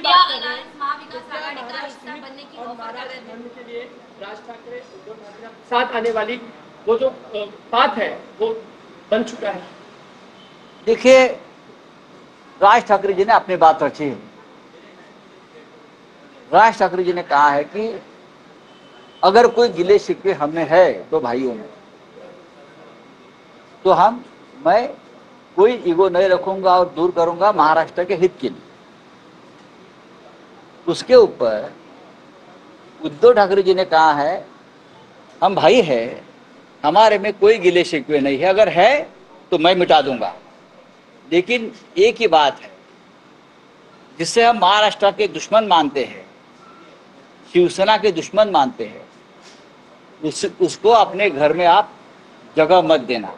बात कर रहे हैं और महाराष्ट्र बनने के लिए राज ठाकरे उद्धव ठाकरे साथ आने वाली वो जो बात है वो बन चुका है। देखिए, राज ठाकरे जी ने अपनी बात रखी है। राज ठाकरे जी ने कहा है कि अगर कोई गिले शिकवे हमें है तो भाइयों में, तो मैं कोई ईगो नहीं रखूंगा और दूर करूंगा महाराष्ट्र के हित के लिए। उसके ऊपर उद्धव ठाकरे जी ने कहा है हम भाई है, हमारे में कोई गिले शिकवे नहीं है, अगर है तो मैं मिटा दूंगा। लेकिन एक ही बात है, जिससे हम महाराष्ट्र के दुश्मन मानते हैं, शिवसेना के दुश्मन मानते हैं, उसको अपने घर में आप जगह मत देना,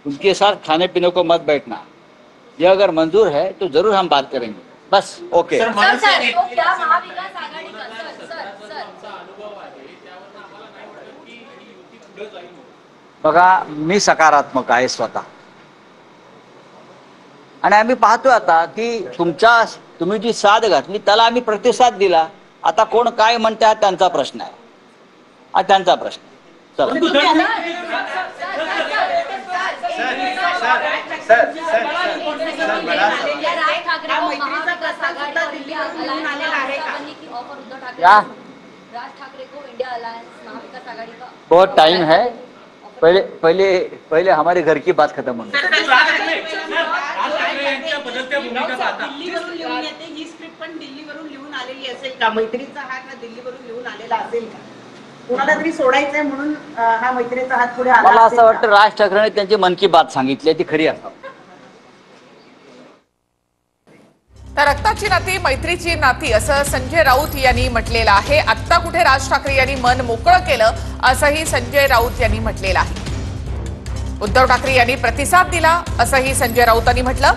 उनके साथ खाने पीने को मत बैठना। यह अगर मंजूर है तो जरूर हम बात करेंगे। बस ओके। सर, तो क्या महाविकास आघाड़ी का बघा, मी सकारात्मक आहे स्वतः, आणि आम्ही पाहतोय आता की तुम्ही जी साथ घातली त्याला आम्ही प्रतिसाद दिला। आता कोण काय म्हणते हा त्यांचा प्रश्न आहे, हा त्यांचा प्रश्न आहे। राज ठाकरे को इंडिया अलायंस महाविकास आघाड़ी का बहुत टाइम है, पहले हमारे घर की बात खत्म होनी। दिल्लीवरून लिहून आलेली असेल का? मैत्रीचा हात हा दिल्लीवरून लिहून आलेला असेल का? कोणाला तरी सोडायचंय म्हणून हा मैत्रीचा हात पुढे आला। मला असं वाटतं राज ठाकरेने त्यांची मन की बात सांगितली ती खरी असावी। तर रक्ताची नाती मैत्रीची नाती असं संजय राऊत यांनी म्हटलेलं आहे। आत्ता कुठे राज ठाकरे यांनी मन मोकळं केलं असंही संजय राऊत यांनी म्हटलेलं आहे। उद्धव ठाकरे यांनी प्रतिसाद दिला असंही संजय राऊतांनी म्हटलं।